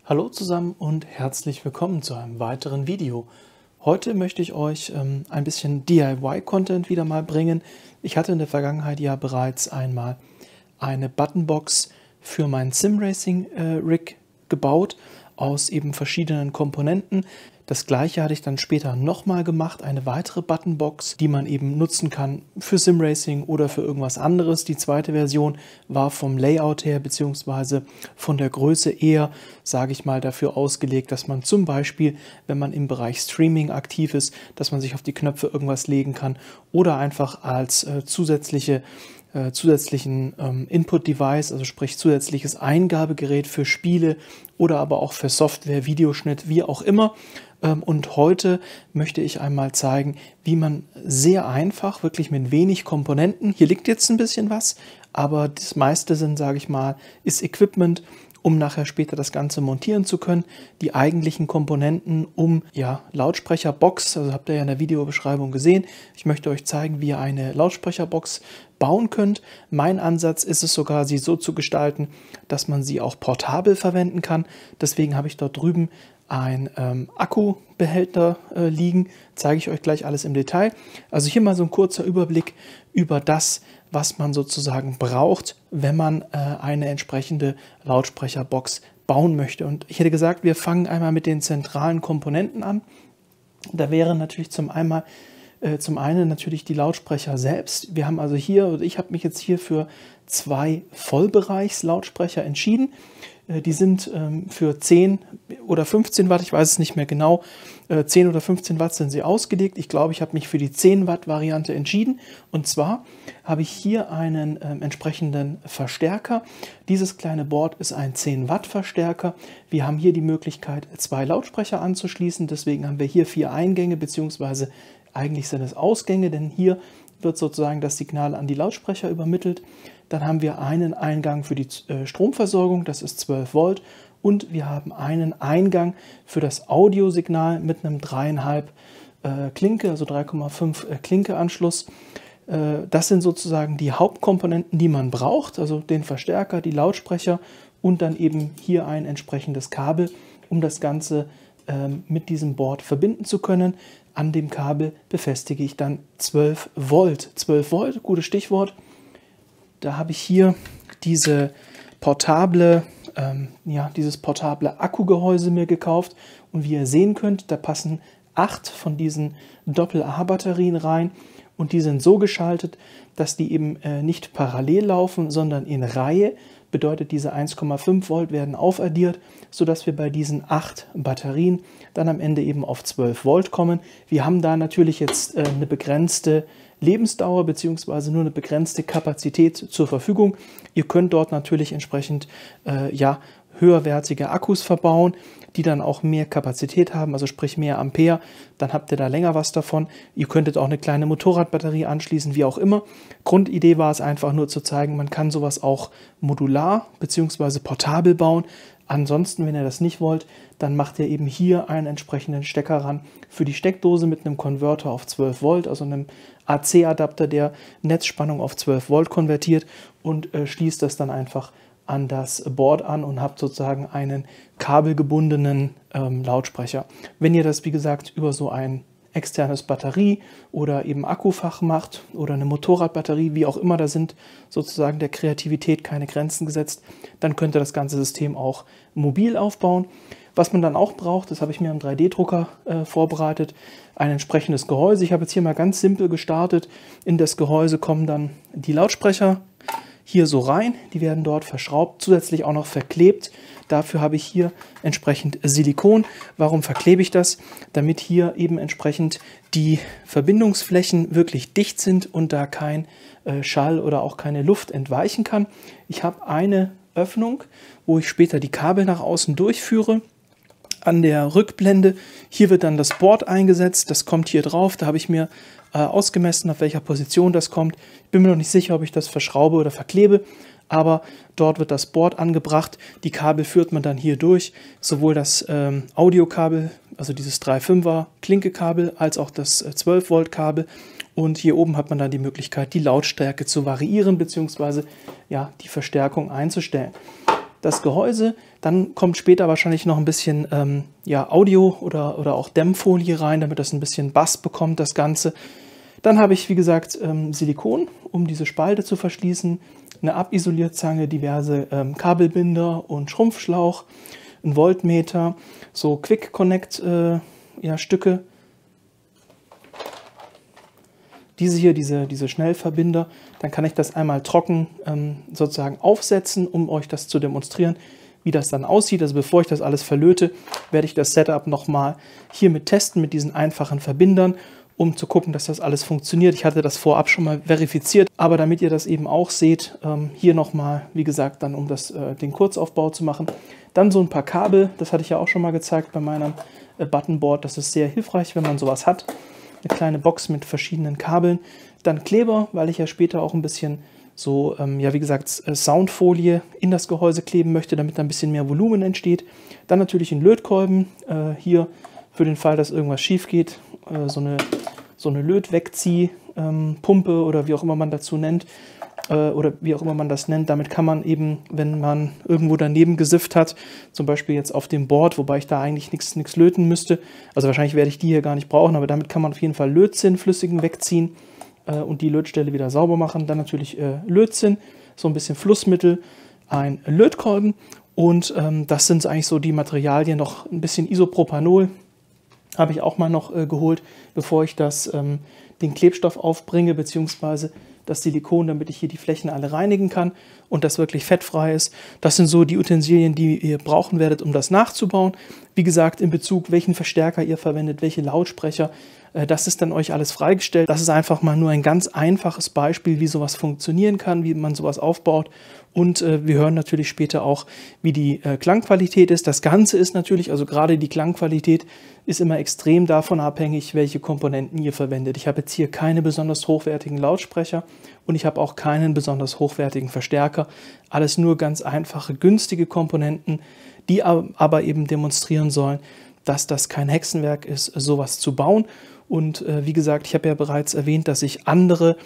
Hallo zusammen und herzlich willkommen zu einem weiteren Video. Heute möchte ich euch ein bisschen DIY-Content wieder mal bringen. Ich hatte in der Vergangenheit ja bereits einmal eine Buttonbox für meinen Simracing-Rig gebaut aus eben verschiedenen Komponenten. Das gleiche hatte ich dann später nochmal gemacht, eine weitere Buttonbox, die man eben nutzen kann für Simracing oder für irgendwas anderes. Die zweite Version war vom Layout her bzw. von der Größe eher, sage ich mal, dafür ausgelegt, dass man zum Beispiel, wenn man im Bereich Streaming aktiv ist, dass man sich auf die Knöpfe irgendwas legen kann oder einfach als zusätzlichen Input-Device, also sprich zusätzliches Eingabegerät für Spiele oder aber auch für Software, Videoschnitt, wie auch immer. Und heute möchte ich einmal zeigen, wie man sehr einfach, wirklich mit wenig Komponenten, hier liegt jetzt ein bisschen was, aber das meiste sind, sage ich mal, ist Equipment, um nachher später das Ganze montieren zu können. Die eigentlichen Komponenten, um Lautsprecherbox, also habt ihr ja in der Videobeschreibung gesehen. Ich möchte euch zeigen, wie ihr eine Lautsprecherbox bauen könnt. Mein Ansatz ist es sogar, sie so zu gestalten, dass man sie auch portabel verwenden kann. Deswegen habe ich dort drüben ein Akkubehälter liegen. Zeige ich euch gleich alles im Detail. Also hier mal so ein kurzer Überblick über das, was man sozusagen braucht, wenn man eine entsprechende Lautsprecherbox bauen möchte. Und ich hätte gesagt, wir fangen einmal mit den zentralen Komponenten an. Da wäre natürlich zum einen natürlich die Lautsprecher selbst. Wir haben also hier, ich habe mich jetzt hier für 2 Vollbereichs-Lautsprecher entschieden. Die sind für 10 oder 15 Watt, ich weiß es nicht mehr genau, 10 oder 15 Watt sind sie ausgelegt. Ich glaube, ich habe mich für die 10 Watt Variante entschieden. Und zwar habe ich hier einen entsprechenden Verstärker. Dieses kleine Board ist ein 10 Watt Verstärker. Wir haben hier die Möglichkeit, 2 Lautsprecher anzuschließen. Deswegen haben wir hier 4 Eingänge, beziehungsweise eigentlich sind es Ausgänge, denn hier wird sozusagen das Signal an die Lautsprecher übermittelt. Dann haben wir einen Eingang für die Stromversorgung, das ist 12 Volt. Und wir haben einen Eingang für das Audiosignal mit einem 3,5 Klinke, also 3,5 Klinke-Anschluss. Das sind sozusagen die Hauptkomponenten, die man braucht, also den Verstärker, die Lautsprecher und dann eben hier ein entsprechendes Kabel, um das Ganze mit diesem Board verbinden zu können. An dem Kabel befestige ich dann 12 Volt. 12 Volt, gutes Stichwort. Da habe ich hier dieses portable Akkugehäuse mir gekauft. Und wie ihr sehen könnt, da passen 8 von diesen Doppel-A-Batterien rein. Und die sind so geschaltet, dass die eben nicht parallel laufen, sondern in Reihe. Bedeutet, diese 1,5 Volt werden aufaddiert, sodass wir bei diesen 8 Batterien dann am Ende eben auf 12 Volt kommen. Wir haben da natürlich jetzt eine begrenzte Lebensdauer bzw. nur eine begrenzte Kapazität zur Verfügung. Ihr könnt dort natürlich entsprechend höherwertige Akkus verbauen, die dann auch mehr Kapazität haben, also sprich mehr Ampere, dann habt ihr da länger was davon. Ihr könntet auch eine kleine Motorradbatterie anschließen, wie auch immer. Grundidee war es einfach nur zu zeigen, man kann sowas auch modular bzw. portabel bauen. Ansonsten, wenn ihr das nicht wollt, dann macht ihr eben hier einen entsprechenden Stecker ran für die Steckdose mit einem Konverter auf 12 Volt, also einem AC-Adapter, der Netzspannung auf 12 Volt konvertiert und schließt das dann einfach an das Board an und habt sozusagen einen kabelgebundenen Lautsprecher. Wenn ihr das, wie gesagt, über so ein externes Batterie oder eben Akkufach macht oder eine Motorradbatterie, wie auch immer, da sind sozusagen der Kreativität keine Grenzen gesetzt, dann könnt ihr das ganze System auch mobil aufbauen. Was man dann auch braucht, das habe ich mir am 3D-Drucker vorbereitet, ein entsprechendes Gehäuse. Ich habe jetzt hier mal ganz simpel gestartet. In das Gehäuse kommen dann die Lautsprecher hier so rein. Die werden dort verschraubt, zusätzlich auch noch verklebt. Dafür habe ich hier entsprechend Silikon. Warum verklebe ich das? Damit hier eben entsprechend die Verbindungsflächen wirklich dicht sind und da kein Schall oder auch keine Luft entweichen kann. Ich habe eine Öffnung, wo ich später die Kabel nach außen durchführe. An der Rückblende, hier wird dann das Board eingesetzt, das kommt hier drauf, da habe ich mir ausgemessen, auf welcher Position das kommt. Ich bin mir noch nicht sicher, ob ich das verschraube oder verklebe, aber dort wird das Board angebracht, die Kabel führt man dann hier durch, sowohl das Audiokabel, also dieses 3,5er Klinkekabel, als auch das 12 Volt Kabel Und hier oben hat man dann die Möglichkeit, die Lautstärke zu variieren bzw. ja, die Verstärkung einzustellen. Das Gehäuse, dann kommt später wahrscheinlich noch ein bisschen ja, Audio oder auch Dämmfolie rein, damit das ein bisschen Bass bekommt, das Ganze. Dann habe ich, wie gesagt, Silikon, um diese Spalte zu verschließen, eine Abisolierzange, diverse Kabelbinder und Schrumpfschlauch, ein Voltmeter, so Quick Connect ja, Stücke. Diese hier, diese Schnellverbinder, dann kann ich das einmal trocken sozusagen aufsetzen, um euch das zu demonstrieren, wie das dann aussieht. Also bevor ich das alles verlöte, werde ich das Setup nochmal hiermit testen, mit diesen einfachen Verbindern, um zu gucken, dass das alles funktioniert. Ich hatte das vorab schon mal verifiziert, aber damit ihr das eben auch seht, hier nochmal, wie gesagt, dann um den Kurzaufbau zu machen. Dann so ein paar Kabel, das hatte ich ja auch schon mal gezeigt bei meinem Buttonboard. Das ist sehr hilfreich, wenn man sowas hat. Eine kleine Box mit verschiedenen Kabeln. Dann Kleber, weil ich ja später auch ein bisschen so, ja wie gesagt, Soundfolie in das Gehäuse kleben möchte, damit da ein bisschen mehr Volumen entsteht. Dann natürlich ein Lötkolben, hier für den Fall, dass irgendwas schief geht, so eine Lötwegziehpumpe oder wie auch immer man dazu nennt, oder wie auch immer man das nennt. Damit kann man eben, wenn man irgendwo daneben gesifft hat, zum Beispiel jetzt auf dem Board, wobei ich da eigentlich nichts löten müsste, also wahrscheinlich werde ich die hier gar nicht brauchen, aber damit kann man auf jeden Fall Lötzinn, flüssigen wegziehen und die Lötstelle wieder sauber machen. Dann natürlich Lötzinn, so ein bisschen Flussmittel, ein Lötkolben und das sind eigentlich so die Materialien, noch ein bisschen Isopropanol habe ich auch mal noch geholt, bevor ich den Klebstoff aufbringe, beziehungsweise das Silikon, damit ich hier die Flächen alle reinigen kann und das wirklich fettfrei ist. Das sind so die Utensilien, die ihr brauchen werdet, um das nachzubauen. Wie gesagt, in Bezug, welchen Verstärker ihr verwendet, welche Lautsprecher, das ist dann euch alles freigestellt. Das ist einfach mal nur ein ganz einfaches Beispiel, wie sowas funktionieren kann, wie man sowas aufbaut. Und wir hören natürlich später auch, wie die Klangqualität ist. Das Ganze ist natürlich, also gerade die Klangqualität ist immer extrem davon abhängig, welche Komponenten ihr verwendet. Ich habe jetzt hier keine besonders hochwertigen Lautsprecher und ich habe auch keinen besonders hochwertigen Verstärker. Alles nur ganz einfache, günstige Komponenten, die aber eben demonstrieren sollen, dass das kein Hexenwerk ist, sowas zu bauen. Und wie gesagt, ich habe ja bereits erwähnt, dass ich andere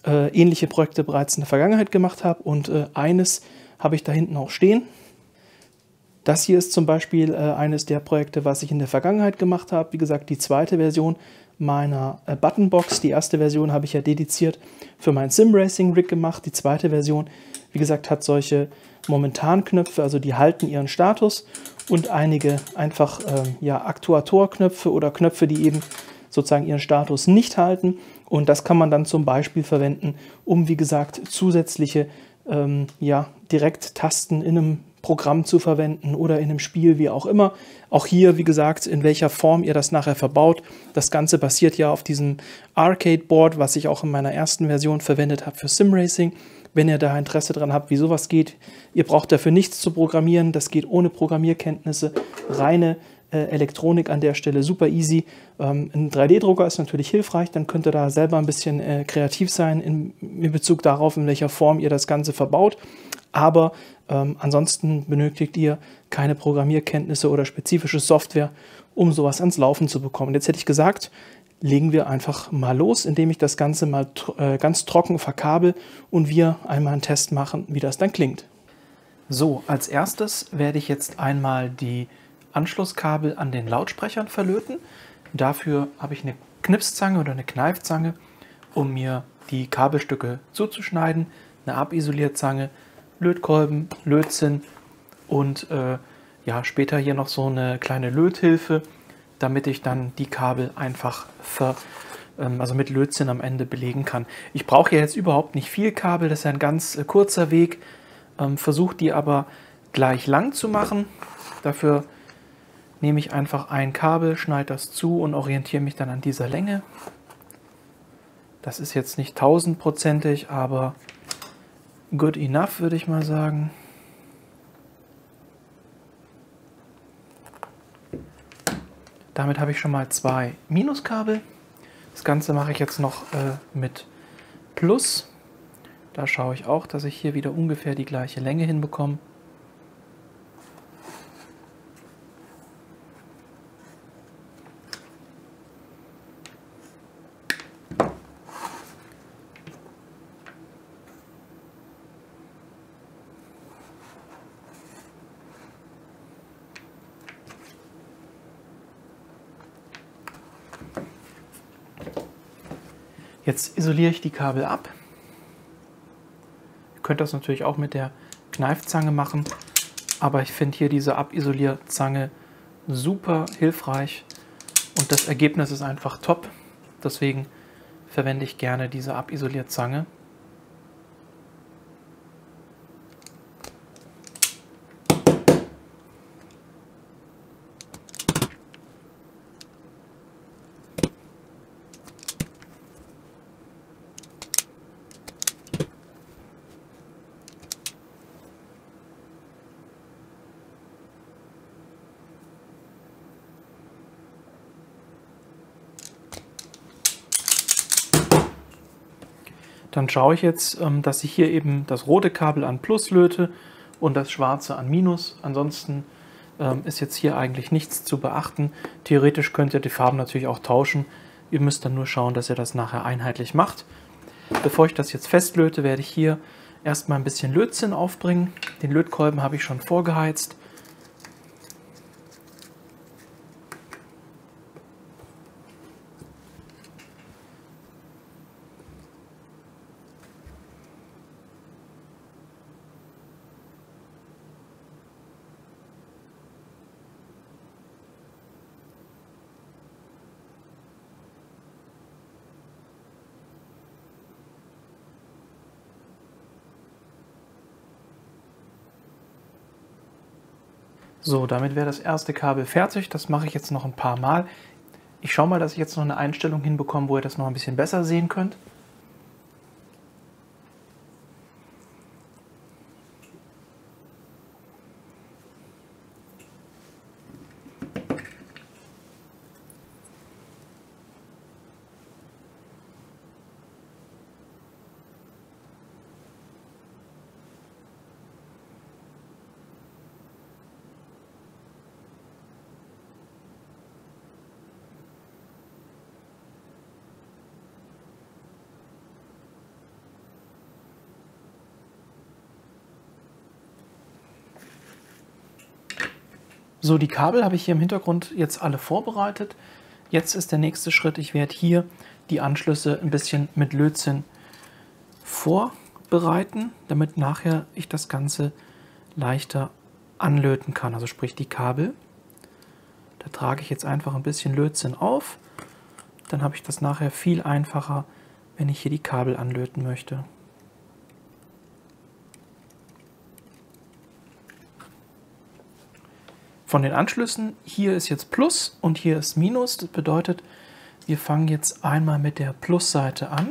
ähnliche Projekte bereits in der Vergangenheit gemacht habe und eines habe ich da hinten auch stehen. Das hier ist zum Beispiel eines der Projekte, was ich in der Vergangenheit gemacht habe. Wie gesagt, die zweite Version meiner Buttonbox. Die erste Version habe ich ja dediziert für mein Sim-Racing-Rig gemacht. Die zweite Version, wie gesagt, hat solche Momentan-Knöpfe, also die halten ihren Status und einige einfach ja, Aktuatorknöpfe oder Knöpfe, die eben sozusagen ihren Status nicht halten. Und das kann man dann zum Beispiel verwenden, um, wie gesagt, zusätzliche ja, Direkttasten in einem Programm zu verwenden oder in einem Spiel, wie auch immer. Auch hier, wie gesagt, in welcher Form ihr das nachher verbaut. Das Ganze basiert ja auf diesem Arcade-Board, was ich auch in meiner ersten Version verwendet habe für Sim-Racing. Wenn ihr da Interesse dran habt, wie sowas geht, ihr braucht dafür nichts zu programmieren. Das geht ohne Programmierkenntnisse, reine Elektronik an der Stelle, super easy. Ein 3D-Drucker ist natürlich hilfreich, dann könnt ihr da selber ein bisschen kreativ sein in Bezug darauf, in welcher Form ihr das Ganze verbaut. Aber ansonsten benötigt ihr keine Programmierkenntnisse oder spezifische Software, um sowas ans Laufen zu bekommen. Jetzt hätte ich gesagt, legen wir einfach mal los, indem ich das Ganze mal ganz trocken verkabel und wir einmal einen Test machen, wie das dann klingt. So, als erstes werde ich jetzt einmal die Anschlusskabel an den Lautsprechern verlöten. Dafür habe ich eine Knipszange oder eine Kneifzange, um mir die Kabelstücke zuzuschneiden, eine Abisolierzange, Lötkolben, Lötzinn und ja, später hier noch so eine kleine Löthilfe, damit ich dann die Kabel einfach also mit Lötzinn am Ende belegen kann. Ich brauche jetzt überhaupt nicht viel Kabel, das ist ein ganz kurzer Weg. Versuche die aber gleich lang zu machen. Dafür nehme ich einfach ein Kabel, schneide das zu und orientiere mich dann an dieser Länge. Das ist jetzt nicht 1000%ig, aber good enough, würde ich mal sagen. Damit habe ich schon mal 2 Minuskabel. Das Ganze mache ich jetzt noch mit Plus. Da schaue ich auch, dass ich hier wieder ungefähr die gleiche Länge hinbekomme. Jetzt isoliere ich die Kabel ab. Ihr könnt das natürlich auch mit der Kneifzange machen, aber ich finde hier diese Abisolierzange super hilfreich und das Ergebnis ist einfach top. Deswegen verwende ich gerne diese Abisolierzange. Dann schaue ich jetzt, dass ich hier eben das rote Kabel an Plus löte und das schwarze an Minus. Ansonsten ist jetzt hier eigentlich nichts zu beachten. Theoretisch könnt ihr die Farben natürlich auch tauschen. Ihr müsst dann nur schauen, dass ihr das nachher einheitlich macht. Bevor ich das jetzt festlöte, werde ich hier erstmal ein bisschen Lötzinn aufbringen. Den Lötkolben habe ich schon vorgeheizt. So, damit wäre das erste Kabel fertig. Das mache ich jetzt noch ein paar Mal. Ich schaue mal, dass ich jetzt noch eine Einstellung hinbekomme, wo ihr das noch ein bisschen besser sehen könnt. So, die Kabel habe ich hier im Hintergrund jetzt alle vorbereitet. Jetzt ist der nächste Schritt, ich werde hier die Anschlüsse ein bisschen mit Lötzinn vorbereiten, damit nachher ich das Ganze leichter anlöten kann, also sprich die Kabel. Da trage ich jetzt einfach ein bisschen Lötzinn auf, dann habe ich das nachher viel einfacher, wenn ich hier die Kabel anlöten möchte. Von den Anschlüssen, hier ist jetzt Plus und hier ist Minus. Das bedeutet, wir fangen jetzt einmal mit der Plusseite an.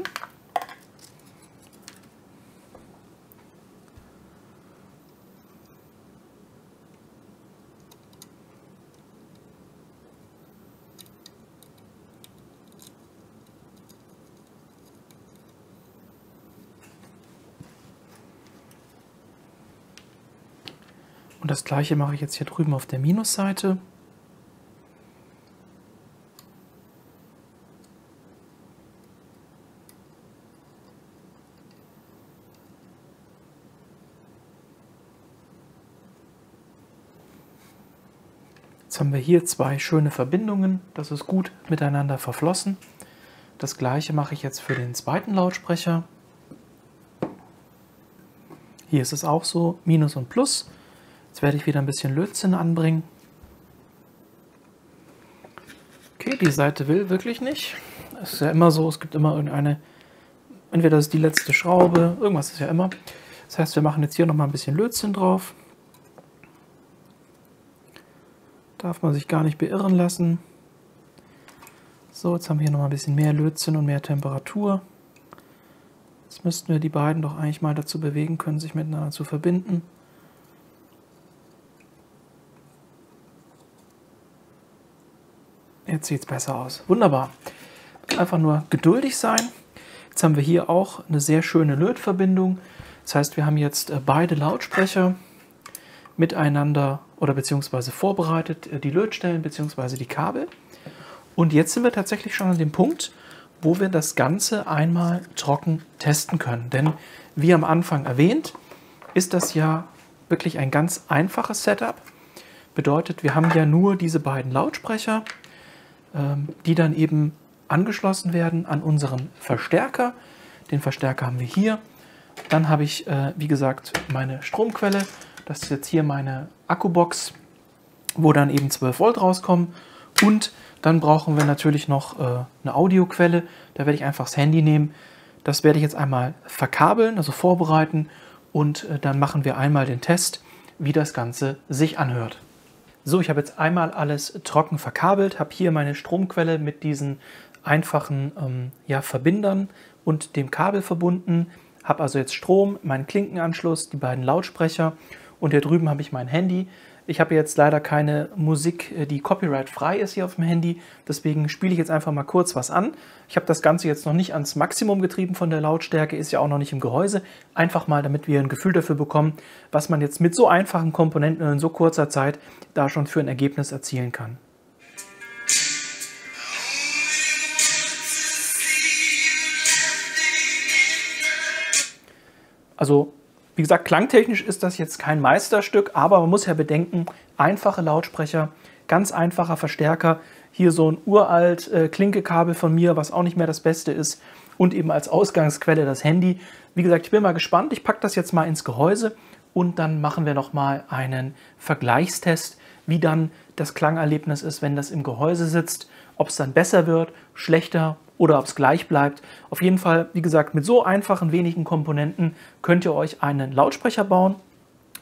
Und das gleiche mache ich jetzt hier drüben auf der Minusseite. Jetzt haben wir hier zwei schöne Verbindungen. Das ist gut miteinander verflossen. Das gleiche mache ich jetzt für den zweiten Lautsprecher. Hier ist es auch so, Minus und Plus. Jetzt werde ich wieder ein bisschen Lötzinn anbringen. Okay, die Seite will wirklich nicht. Es ist ja immer so, es gibt immer irgendeine, entweder das ist die letzte Schraube, irgendwas ist ja immer. Das heißt, wir machen jetzt hier nochmal ein bisschen Lötzinn drauf. Darf man sich gar nicht beirren lassen. So, jetzt haben wir hier nochmal ein bisschen mehr Lötzinn und mehr Temperatur. Jetzt müssten wir die beiden doch eigentlich mal dazu bewegen können, sich miteinander zu verbinden. Jetzt sieht es besser aus. Wunderbar. Einfach nur geduldig sein. Jetzt haben wir hier auch eine sehr schöne Lötverbindung. Das heißt, wir haben jetzt beide Lautsprecher miteinander oder beziehungsweise vorbereitet, die Lötstellen beziehungsweise die Kabel. Und jetzt sind wir tatsächlich schon an dem Punkt, wo wir das Ganze einmal trocken testen können. Denn wie am Anfang erwähnt, ist das ja wirklich ein ganz einfaches Setup. Bedeutet, wir haben ja nur diese beiden Lautsprecher, die dann eben angeschlossen werden an unseren Verstärker. Den Verstärker haben wir hier. Dann habe ich, wie gesagt, meine Stromquelle. Das ist jetzt hier meine Akkubox, wo dann eben 12 Volt rauskommen. Und dann brauchen wir natürlich noch eine Audioquelle. Da werde ich einfach das Handy nehmen. Das werde ich jetzt einmal verkabeln, also vorbereiten. Und dann machen wir einmal den Test, wie das Ganze sich anhört. So, ich habe jetzt einmal alles trocken verkabelt, habe hier meine Stromquelle mit diesen einfachen Verbindern und dem Kabel verbunden, habe also jetzt Strom, meinen Klinkenanschluss, die beiden Lautsprecher und hier drüben habe ich mein Handy. Ich habe jetzt leider keine Musik, die copyright-frei ist hier auf dem Handy, deswegen spiele ich jetzt einfach mal kurz was an. Ich habe das Ganze jetzt noch nicht ans Maximum getrieben von der Lautstärke, ist ja auch noch nicht im Gehäuse. Einfach mal, damit wir ein Gefühl dafür bekommen, was man jetzt mit so einfachen Komponenten in so kurzer Zeit da schon für ein Ergebnis erzielen kann. Also, wie gesagt, klangtechnisch ist das jetzt kein Meisterstück, aber man muss ja bedenken, einfache Lautsprecher, ganz einfacher Verstärker, hier so ein uralt Klinkekabel von mir, was auch nicht mehr das Beste ist und eben als Ausgangsquelle das Handy. Wie gesagt, ich bin mal gespannt, ich packe das jetzt mal ins Gehäuse und dann machen wir noch mal einen Vergleichstest, wie dann das Klangerlebnis ist, wenn das im Gehäuse sitzt, ob es dann besser wird, schlechter oder ob es gleich bleibt. Auf jeden Fall, wie gesagt, mit so einfachen wenigen Komponenten könnt ihr euch einen Lautsprecher bauen.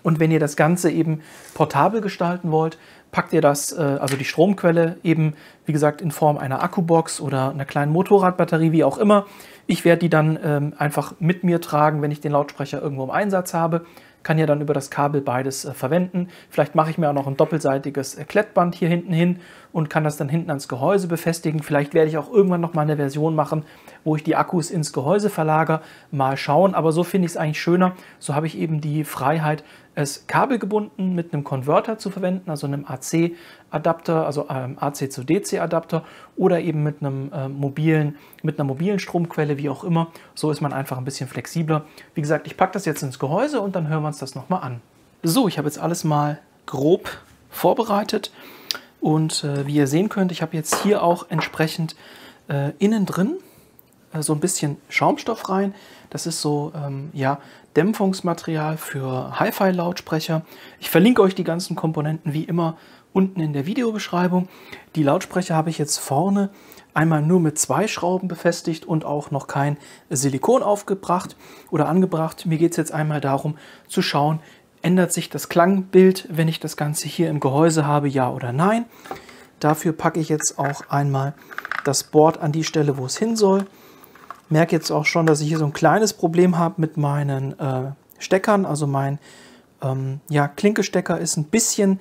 Und wenn ihr das Ganze eben portabel gestalten wollt, packt ihr das, also die Stromquelle eben, wie gesagt, in Form einer Akkubox oder einer kleinen Motorradbatterie, wie auch immer. Ich werde die dann einfach mit mir tragen, wenn ich den Lautsprecher irgendwo im Einsatz habe. Kann ja dann über das Kabel beides verwenden. Vielleicht mache ich mir auch noch ein doppelseitiges Klettband hier hinten hin und kann das dann hinten ans Gehäuse befestigen. Vielleicht werde ich auch irgendwann noch mal eine Version machen, wo ich die Akkus ins Gehäuse verlagere. Mal schauen, aber so finde ich es eigentlich schöner. So habe ich eben die Freiheit, es kabelgebunden mit einem Konverter zu verwenden, also einem AC-Adapter, also AC zu DC-Adapter oder eben mit einer mobilen Stromquelle, wie auch immer. So ist man einfach ein bisschen flexibler. Wie gesagt, ich packe das jetzt ins Gehäuse und dann hören wir uns das nochmal an. So, ich habe jetzt alles mal grob vorbereitet und wie ihr sehen könnt, ich habe jetzt hier auch entsprechend innen drin so ein bisschen Schaumstoff rein. Das ist so Dämpfungsmaterial für Hi-Fi-Lautsprecher. Ich verlinke euch die ganzen Komponenten wie immer unten in der Videobeschreibung. Die Lautsprecher habe ich jetzt vorne einmal nur mit 2 Schrauben befestigt und auch noch kein Silikon aufgebracht oder angebracht. Mir geht es jetzt einmal darum zu schauen, ändert sich das Klangbild, wenn ich das Ganze hier im Gehäuse habe, ja oder nein. Dafür packe ich jetzt auch einmal das Board an die Stelle, wo es hin soll. Merke jetzt auch schon, dass ich hier so ein kleines Problem habe mit meinen Steckern. Also mein Klinkestecker ist ein bisschen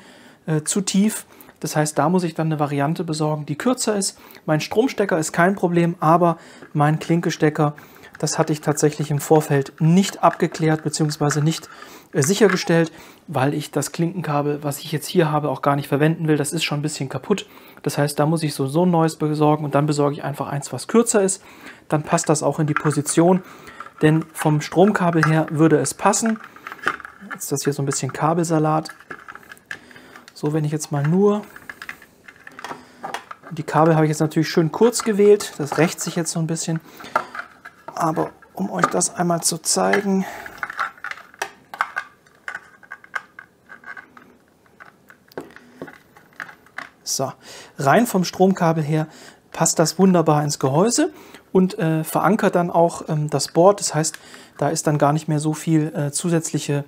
zu tief. Das heißt, da muss ich dann eine Variante besorgen, die kürzer ist. Mein Stromstecker ist kein Problem, aber mein Klinkestecker, das hatte ich tatsächlich im Vorfeld nicht abgeklärt bzw. nicht sichergestellt, weil ich das Klinkenkabel, was ich jetzt hier habe, auch gar nicht verwenden will. Das ist schon ein bisschen kaputt. Das heißt, da muss ich so ein neues besorgen und dann besorge ich einfach eins, was kürzer ist. Dann passt das auch in die Position, denn vom Stromkabel her würde es passen. Jetzt ist das hier so ein bisschen Kabelsalat. So, wenn ich jetzt mal nur... Die Kabel habe ich jetzt natürlich schön kurz gewählt. Das rächt sich jetzt so ein bisschen. Aber um euch das einmal zu zeigen... So, rein vom Stromkabel her passt das wunderbar ins Gehäuse und verankert dann auch das Board. Das heißt, da ist dann gar nicht mehr so viel zusätzliche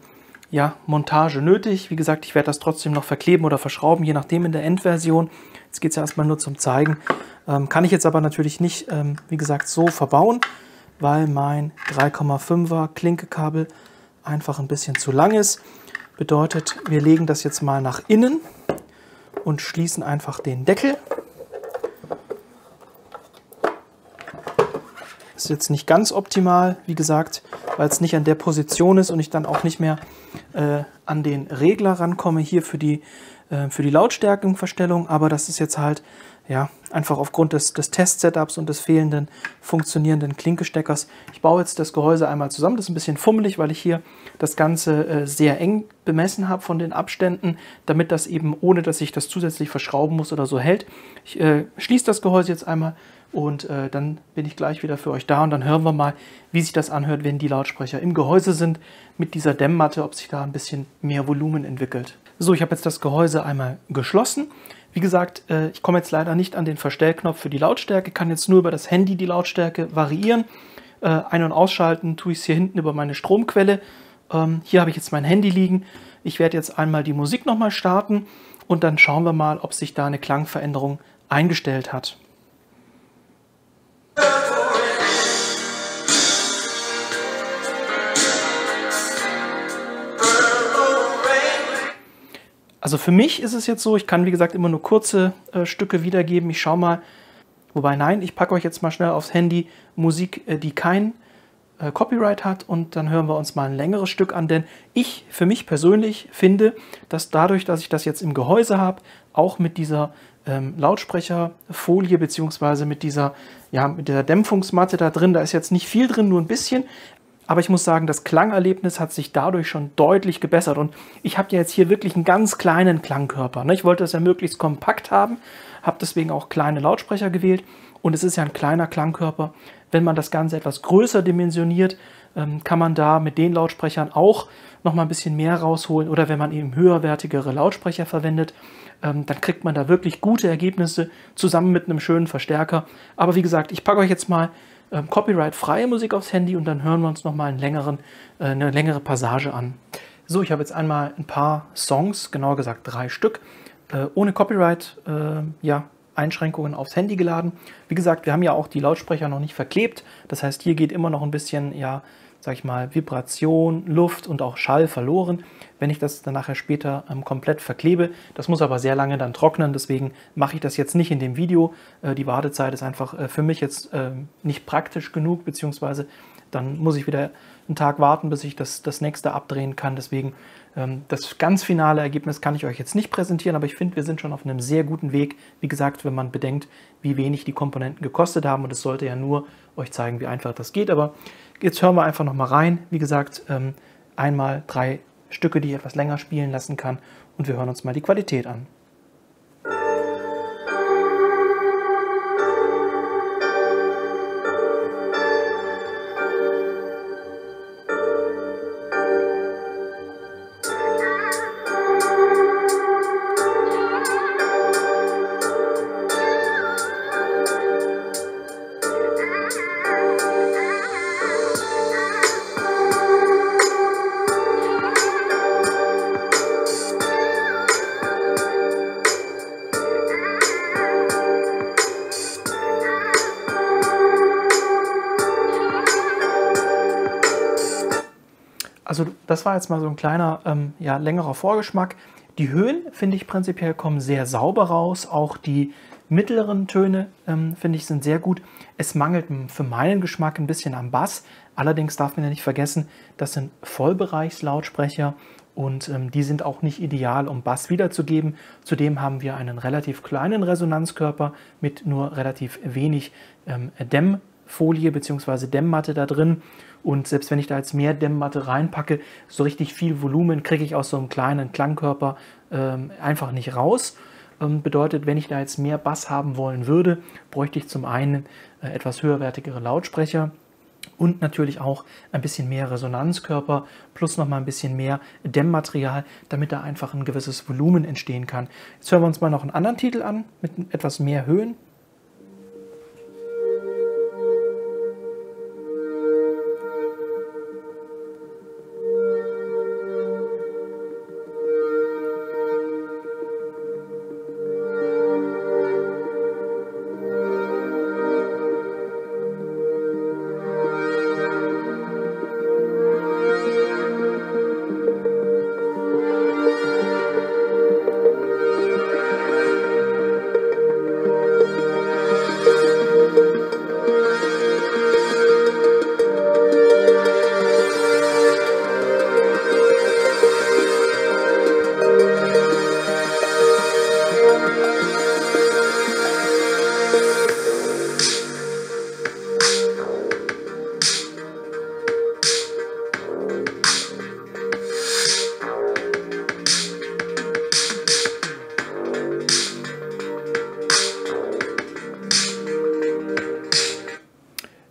Montage nötig. Wie gesagt, ich werde das trotzdem noch verkleben oder verschrauben, je nachdem in der Endversion. Jetzt geht es ja erstmal nur zum Zeigen. Kann ich jetzt aber natürlich nicht, wie gesagt, so verbauen, weil mein 3,5er Klinkekabel einfach ein bisschen zu lang ist. Bedeutet, wir legen das jetzt mal nach innen und schließen einfach den Deckel. Ist jetzt nicht ganz optimal, wie gesagt, weil es nicht an der Position ist und ich dann auch nicht mehr an den Regler rankomme hier für die Lautstärkenverstellung. Aber das ist jetzt halt einfach aufgrund des Test-Setups und des fehlenden funktionierenden Klinkesteckers. Ich baue jetzt das Gehäuse einmal zusammen. Das ist ein bisschen fummelig, weil ich hier das Ganze sehr eng bemessen habe von den Abständen, damit das eben, ohne dass ich das zusätzlich verschrauben muss oder so, hält. Ich schließe das Gehäuse jetzt einmal und dann bin ich gleich wieder für euch da und dann hören wir mal, wie sich das anhört, wenn die Lautsprecher im Gehäuse sind mit dieser Dämmmatte, ob sich da ein bisschen mehr Volumen entwickelt. So, ich habe jetzt das Gehäuse einmal geschlossen. Wie gesagt, ich komme jetzt leider nicht an den Verstellknopf für die Lautstärke, kann jetzt nur über das Handy die Lautstärke variieren. Ein- und ausschalten tue ich es hier hinten über meine Stromquelle. Hier habe ich jetzt mein Handy liegen. Ich werde jetzt einmal die Musik nochmal starten und dann schauen wir mal, ob sich da eine Klangveränderung eingestellt hat. Also für mich ist es jetzt so, ich kann wie gesagt immer nur kurze Stücke wiedergeben. Ich schaue mal, wobei nein, ich packe euch jetzt mal schnell aufs Handy Musik, die kein Copyright hat und dann hören wir uns mal ein längeres Stück an, denn ich für mich persönlich finde, dass dadurch, dass ich das jetzt im Gehäuse habe, auch mit dieser Lautsprecherfolie beziehungsweise mit dieser Dämpfungsmatte da drin, da ist jetzt nicht viel drin, nur ein bisschen, aber ich muss sagen, das Klangerlebnis hat sich dadurch schon deutlich gebessert und ich habe ja jetzt hier wirklich einen ganz kleinen Klangkörper, ne? Ich wollte das ja möglichst kompakt haben, habe deswegen auch kleine Lautsprecher gewählt und es ist ja ein kleiner Klangkörper. Wenn man das Ganze etwas größer dimensioniert, kann man da mit den Lautsprechern auch noch mal ein bisschen mehr rausholen oder wenn man eben höherwertigere Lautsprecher verwendet, dann kriegt man da wirklich gute Ergebnisse zusammen mit einem schönen Verstärker. Aber wie gesagt, ich packe euch jetzt mal copyright-freie Musik aufs Handy und dann hören wir uns noch mal eine längere Passage an. So, ich habe jetzt einmal ein paar Songs, genauer gesagt 3 Stück, ohne Copyright, Einschränkungen aufs Handy geladen. Wie gesagt, wir haben ja auch die Lautsprecher noch nicht verklebt. Das heißt, hier geht immer noch ein bisschen, sag ich mal, Vibration, Luft und auch Schall verloren, wenn ich das dann nachher später komplett verklebe. Das muss aber sehr lange dann trocknen, deswegen mache ich das jetzt nicht in dem Video. Die Wartezeit ist einfach für mich jetzt nicht praktisch genug, beziehungsweise dann muss ich wieder einen Tag warten, bis ich das nächste abdrehen kann. Deswegen das ganz finale Ergebnis kann ich euch jetzt nicht präsentieren, aber ich finde, wir sind schon auf einem sehr guten Weg. Wie gesagt, wenn man bedenkt, wie wenig die Komponenten gekostet haben und es sollte ja nur euch zeigen, wie einfach das geht. Aber jetzt hören wir einfach noch mal rein. Wie gesagt, einmal 3 Stücke, die ich etwas länger spielen lassen kann und wir hören uns mal die Qualität an. Also das war jetzt mal so ein kleiner, längerer Vorgeschmack. Die Höhen, finde ich prinzipiell, kommen sehr sauber raus. Auch die mittleren Töne, finde ich, sind sehr gut. Es mangelt für meinen Geschmack ein bisschen am Bass. Allerdings darf man ja nicht vergessen, das sind Vollbereichslautsprecher und die sind auch nicht ideal, um Bass wiederzugeben. Zudem haben wir einen relativ kleinen Resonanzkörper mit nur relativ wenig Dämmfolie bzw. Dämmmatte da drin. Und selbst wenn ich da jetzt mehr Dämmmatte reinpacke, so richtig viel Volumen kriege ich aus so einem kleinen Klangkörper einfach nicht raus. Bedeutet, wenn ich da jetzt mehr Bass haben wollen würde, bräuchte ich zum einen etwas höherwertigere Lautsprecher und natürlich auch ein bisschen mehr Resonanzkörper plus noch mal ein bisschen mehr Dämmmaterial, damit da einfach ein gewisses Volumen entstehen kann. Jetzt hören wir uns mal noch einen anderen Titel an mit etwas mehr Höhen.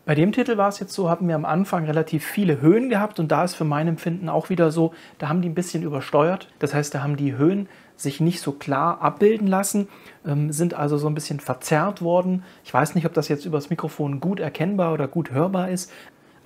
Bei dem Titel war es jetzt so, haben wir am Anfang relativ viele Höhen gehabt und da ist für mein Empfinden auch wieder so, da haben die ein bisschen übersteuert. Das heißt, da haben die Höhen sich nicht so klar abbilden lassen, sind also so ein bisschen verzerrt worden. Ich weiß nicht, ob das jetzt übers Mikrofon gut erkennbar oder gut hörbar ist,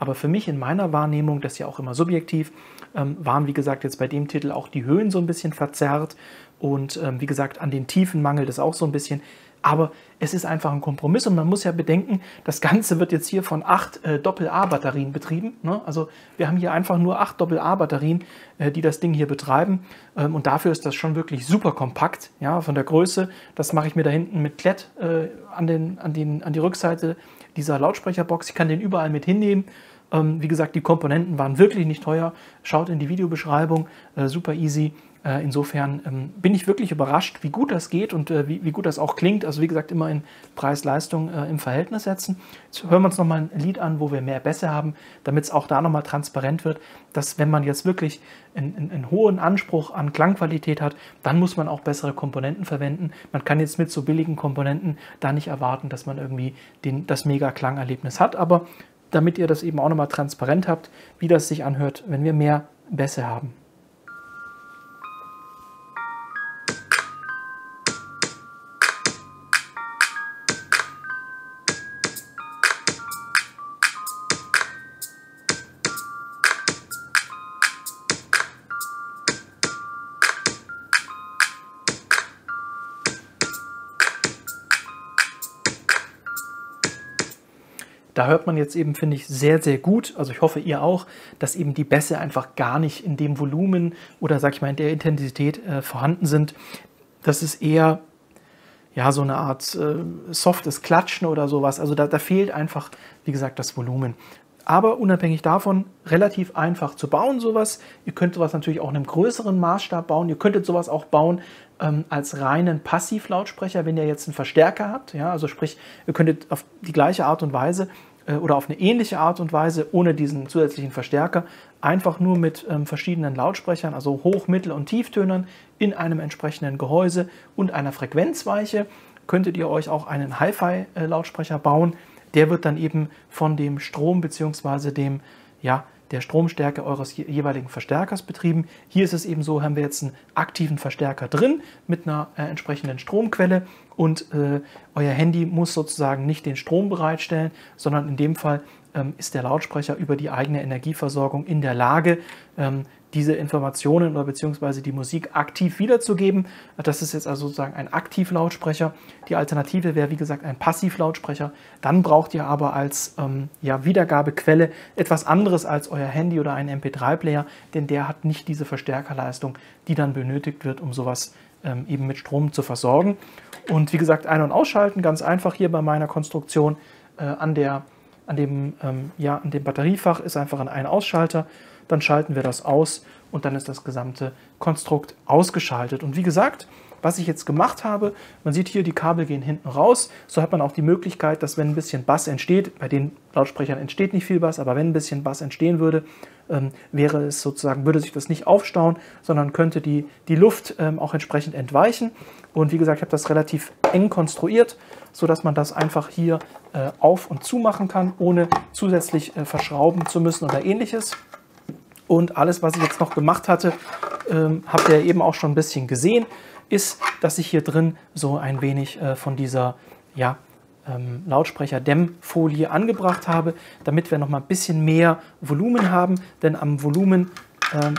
aber für mich in meiner Wahrnehmung, das ist ja auch immer subjektiv, waren wie gesagt jetzt bei dem Titel auch die Höhen so ein bisschen verzerrt und wie gesagt an den Tiefen mangelt es auch so ein bisschen. Aber es ist einfach ein Kompromiss und man muss ja bedenken, das Ganze wird jetzt hier von 8 Doppel-A-Batterien betrieben. Ne? Also wir haben hier einfach nur 8 Doppel-A-Batterien, die das Ding hier betreiben. Und dafür ist das schon wirklich super kompakt. Ja, von der Größe, das mache ich mir da hinten mit Klett an die Rückseite dieser Lautsprecherbox. Ich kann den überall mit hinnehmen. Wie gesagt, die Komponenten waren wirklich nicht teuer. Schaut in die Videobeschreibung, super easy. Insofern bin ich wirklich überrascht, wie gut das geht und wie gut das auch klingt. Also wie gesagt, immer in Preis-Leistung im Verhältnis setzen. Jetzt hören wir uns nochmal ein Lied an, wo wir mehr Bässe haben, damit es auch da nochmal transparent wird, dass wenn man jetzt wirklich einen hohen Anspruch an Klangqualität hat, dann muss man auch bessere Komponenten verwenden. Man kann jetzt mit so billigen Komponenten da nicht erwarten, dass man irgendwie das Mega-Klangerlebnis hat. Aber damit ihr das eben auch nochmal transparent habt, wie das sich anhört, wenn wir mehr Bässe haben. Da hört man jetzt eben, finde ich, sehr, sehr gut, also ich hoffe ihr auch, dass eben die Bässe einfach gar nicht in dem Volumen oder, sag ich mal, in der Intensität vorhanden sind. Das ist eher ja, so eine Art softes Klatschen oder sowas. Also da fehlt einfach, wie gesagt, das Volumen. Aber unabhängig davon, relativ einfach zu bauen, sowas. Ihr könnt sowas natürlich auch in einem größeren Maßstab bauen. Ihr könntet sowas auch bauen als reinen Passivlautsprecher, wenn ihr jetzt einen Verstärker habt. Ja, also sprich, ihr könntet auf die gleiche Art und Weise oder auf eine ähnliche Art und Weise, ohne diesen zusätzlichen Verstärker, einfach nur mit verschiedenen Lautsprechern, also Hoch-, Mittel- und Tieftönern in einem entsprechenden Gehäuse und einer Frequenzweiche, könntet ihr euch auch einen Hi-Fi-Lautsprecher bauen. Der wird dann eben von dem Strom bzw. der Stromstärke eures jeweiligen Verstärkers betrieben. Hier ist es eben so, haben wir jetzt einen aktiven Verstärker drin mit einer entsprechenden Stromquelle und euer Handy muss sozusagen nicht den Strom bereitstellen, sondern in dem Fall ist der Lautsprecher über die eigene Energieversorgung in der Lage, diese Informationen oder beziehungsweise die Musik aktiv wiederzugeben. Das ist jetzt also sozusagen ein Aktivlautsprecher. Die Alternative wäre, wie gesagt, ein Passivlautsprecher. Dann braucht ihr aber als Wiedergabequelle etwas anderes als euer Handy oder einen MP3-Player, denn der hat nicht diese Verstärkerleistung, die dann benötigt wird, um sowas eben mit Strom zu versorgen. Und wie gesagt, Ein- und Ausschalten, ganz einfach hier bei meiner Konstruktion an dem Batteriefach ist einfach ein Ein-Ausschalter. Dann schalten wir das aus und dann ist das gesamte Konstrukt ausgeschaltet. Und wie gesagt, was ich jetzt gemacht habe, man sieht hier, die Kabel gehen hinten raus. So hat man auch die Möglichkeit, dass wenn ein bisschen Bass entsteht, bei den Lautsprechern entsteht nicht viel Bass, aber wenn ein bisschen Bass entstehen würde, würde sich das nicht aufstauen, sondern könnte die Luft auch entsprechend entweichen. Und wie gesagt, ich habe das relativ eng konstruiert, sodass man das einfach hier auf- und zumachen kann, ohne zusätzlich verschrauben zu müssen oder ähnliches. Und alles, was ich jetzt noch gemacht hatte, habt ihr eben auch schon ein bisschen gesehen, ist, dass ich hier drin so ein wenig von dieser Lautsprecher-Dämmfolie angebracht habe, damit wir noch mal ein bisschen mehr Volumen haben, denn am Volumen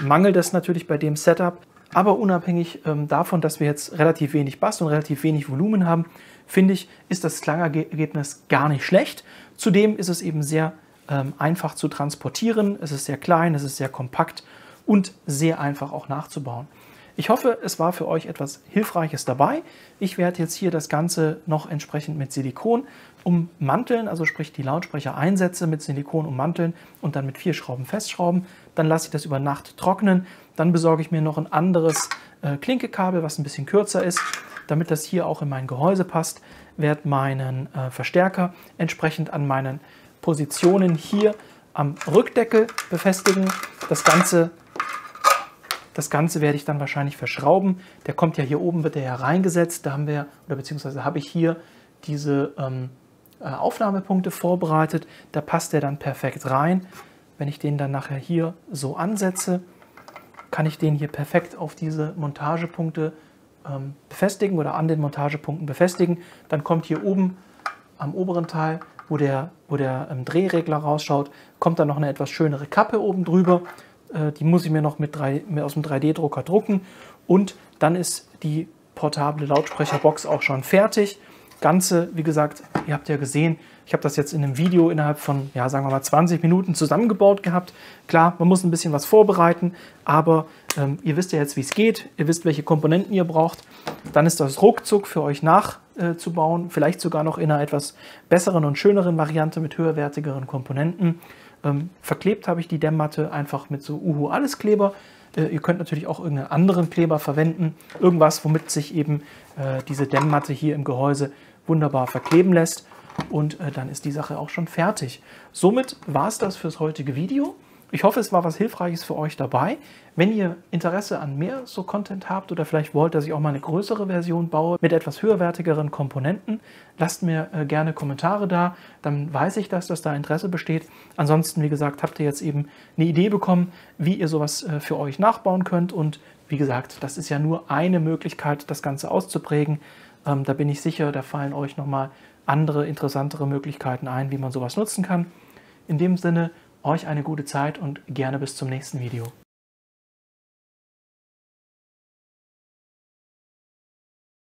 mangelt es natürlich bei dem Setup. Aber unabhängig davon, dass wir jetzt relativ wenig Bass und relativ wenig Volumen haben, finde ich, ist das Klangergebnis gar nicht schlecht. Zudem ist es eben sehr einfach zu transportieren, es ist sehr klein, es ist sehr kompakt und sehr einfach auch nachzubauen. Ich hoffe, es war für euch etwas Hilfreiches dabei. Ich werde jetzt hier das Ganze noch entsprechend mit Silikon ummanteln, also sprich die Lautsprechereinsätze mit Silikon ummanteln und dann mit 4 Schrauben festschrauben. Dann lasse ich das über Nacht trocknen. Dann besorge ich mir noch ein anderes Klinkekabel, was ein bisschen kürzer ist, damit das hier auch in mein Gehäuse passt. Werde meinen Verstärker entsprechend an meinen Positionen hier am Rückdeckel befestigen. Das Ganze werde ich dann wahrscheinlich verschrauben. Der kommt ja hier oben, wird der ja reingesetzt. Da haben wir, oder beziehungsweise habe ich hier diese Aufnahmepunkte vorbereitet. Da passt der dann perfekt rein. Wenn ich den dann nachher hier so ansetze, kann ich den hier perfekt auf diese Montagepunkte befestigen oder an den Montagepunkten befestigen. Dann kommt hier oben am oberen Teil, wo der Drehregler rausschaut, kommt dann noch eine etwas schönere Kappe oben drüber. Die muss ich mir noch aus dem 3D-Drucker drucken. Und dann ist die portable Lautsprecherbox auch schon fertig. Ganze, wie gesagt, ihr habt ja gesehen, ich habe das jetzt in einem Video innerhalb von, ja, sagen wir mal 20 Minuten zusammengebaut gehabt. Klar, man muss ein bisschen was vorbereiten, aber ihr wisst ja jetzt, wie es geht. Ihr wisst, welche Komponenten ihr braucht. Dann ist das ruckzuck für euch nachzubauen. Vielleicht sogar noch in einer etwas besseren und schöneren Variante mit höherwertigeren Komponenten. Verklebt habe ich die Dämmmatte einfach mit so Uhu Alles Kleber. Ihr könnt natürlich auch irgendeinen anderen Kleber verwenden. Irgendwas, womit sich eben diese Dämmmatte hier im Gehäuse wunderbar verkleben lässt. Und dann ist die Sache auch schon fertig. Somit war es das fürs heutige Video. Ich hoffe, es war was Hilfreiches für euch dabei. Wenn ihr Interesse an mehr so Content habt oder vielleicht wollt, dass ich auch mal eine größere Version baue mit etwas höherwertigeren Komponenten, lasst mir gerne Kommentare da. Dann weiß ich, dass da Interesse besteht. Ansonsten, wie gesagt, habt ihr jetzt eben eine Idee bekommen, wie ihr sowas für euch nachbauen könnt. Und wie gesagt, das ist ja nur eine Möglichkeit, das Ganze auszuprägen. Da bin ich sicher, da fallen euch nochmal andere, interessantere Möglichkeiten ein, wie man sowas nutzen kann. In dem Sinne, euch eine gute Zeit und gerne bis zum nächsten Video.